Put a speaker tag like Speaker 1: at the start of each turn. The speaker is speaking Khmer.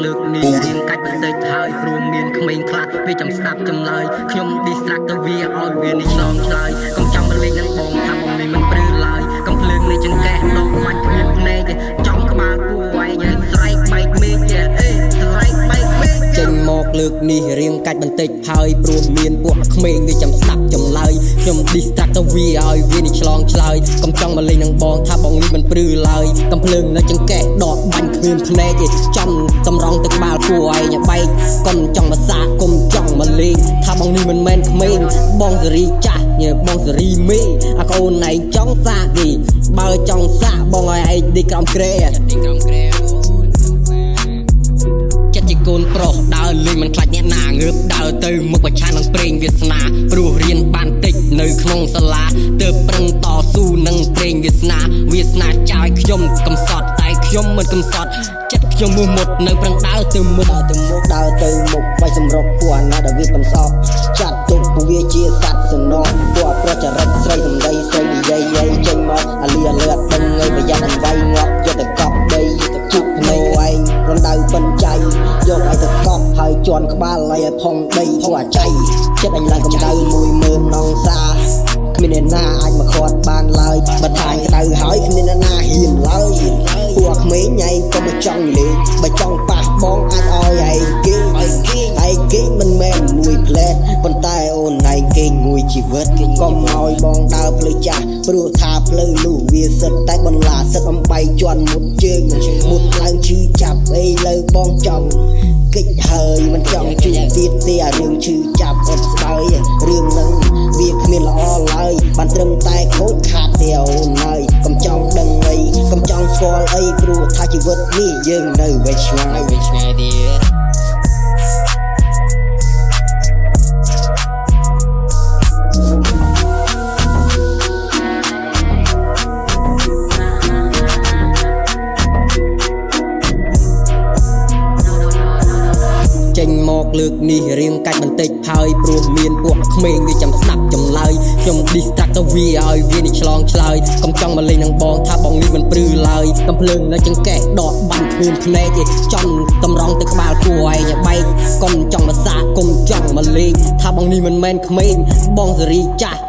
Speaker 1: លើកនេះរៀងកាច់បន្តិចហើយព្រមមានក្មេងខ្លះវាចាំស្ដាប់ចម្លើយខ្ញុំ distract ទៅវាឲ្យវានេះឆ្លងឆ្លើយកុំចាំមកលេងនឹងបងថាបងនេះមិនព្រឺឡើយកំភ្លើងនេះចង្កេះដកបាច់គ្មានភ្នែកចំក្បាលគួរឯងឲ្យស្រែកបែកមេឃអេស្រែកបែកមេឃចេញមកលើកនេះរៀងកាច់បន្តិចហើយព្រមមានពួកក្មេងវាចាំស្ដាប់ចម្លើយខ្ញុំ distract ទៅវាឲ្យវានេះឆ្លងឆ្លើយកុំចង់មកលេងនឹងបងថាបងនេះមិនព្រឺឡើយកំភ្លើងនៅចង្កេះដកបាញ់គ្មានភ្នែកចំតម្រង់ទឹកក្បាលគួរឯងបែកកុំចង់ភាសាកុំចង់មកលេងថាបងនេះមិនមែនក្មេងបងសេរីចាស់ញ៉ែបងសេរីមេអាកូនឯងចង់សាគីបើចង់សាកបងឲ្យឯងឌីក្រំក្រែចិត្តជាកូនប្រុសដើរលេងមិនខ្លាចអ្នកណាងើបដើរទៅមុខប្រឆាំងនឹងព្រេងវាសនាព្រោះរៀនបានតិចនៅក្នុងសាលាទើបប្រឹងតស៊ូនឹងព្រេងវាសនាចាយខ្ញុំកំសត់តែខ្ញុំមិនកំសត់ចិត្តខ្ញុំមោះមុតនៅប្រឹងដើរទៅមុខដើរទៅមុខបាយសម្រុកពួកអាណាដែលវាបន្សក់ចាត់ទុកពួកវាជាសត្វសំណោពួកប្រចរិតស្រីសំដីស្រីនិយាយចេញមកអាលីអាលឿតដឹងឲ្យប្រយ័ត្នអង្វៃងាប់យកទៅកប់ដីជុកភ្នែកឯងរំដៅបិនចៃយកឲ្យទៅកប់ហើយជន់ក្បាលឲ្យផងដីពួកអាចៃចិត្តអញឡើងកម្ដៅ10000នងសាគ្មានអ្នកណាអាចមកខាត់បានឡើយបើថាក្ដៅហើយគ្មានអ្នកណាហ៊ានឡើយពួកក្មេងឯងក៏មកចង់លេងបើចង់ប៉ះបងអាចឲ្យឯងគេមិនមែនមួយផ្លែតប៉ុន្តែអូនឯងគេមួយជីវិតកុំឲ្យបងដើរផ្លូវចាស់ព្រោះថាផ្លូវលូវាសិតតែបន្លាសិតអំបៃជន់មុតជើងមុតឡើងឈឺចាប់អីលើបងចង់កិច្ចហើយមិនចង់ជួបទៀតទេអារឿងឈឺចាប់អត់ស្បើយរឿងហ្នឹងវាគ្មានល្អឡើយបានត្រឹមតែខូចខាតទេអូនហើយកុំចង់ដឹងអីកុំចង់ស្គាល់អីព្រោះថាជីវិតនេះយើងនៅវែងឆ្ងាយទៀតចេញមកលើកនេះរៀងកាច់បន្តិចហើយព្រោះមានពួកក្មេងវាចាំស្ដាប់ចម្លើយខ្ញុំ distract ទៅវាឲ្យវានេះឆ្លងឆ្លើយកុំចង់មកលេងនឹងបងថាបងនេះមិនព្រឺឡើយកំភ្លើងនៅចង្កេះដកបាញ់គ្មានភ្នែកចំតម្រង់ទៅក្បាលគួរឯងបែកកុំចង់ភាសាកុំចង់មកលេងថាបងនេះមិនមែនក្មេងបងសេរីចាស់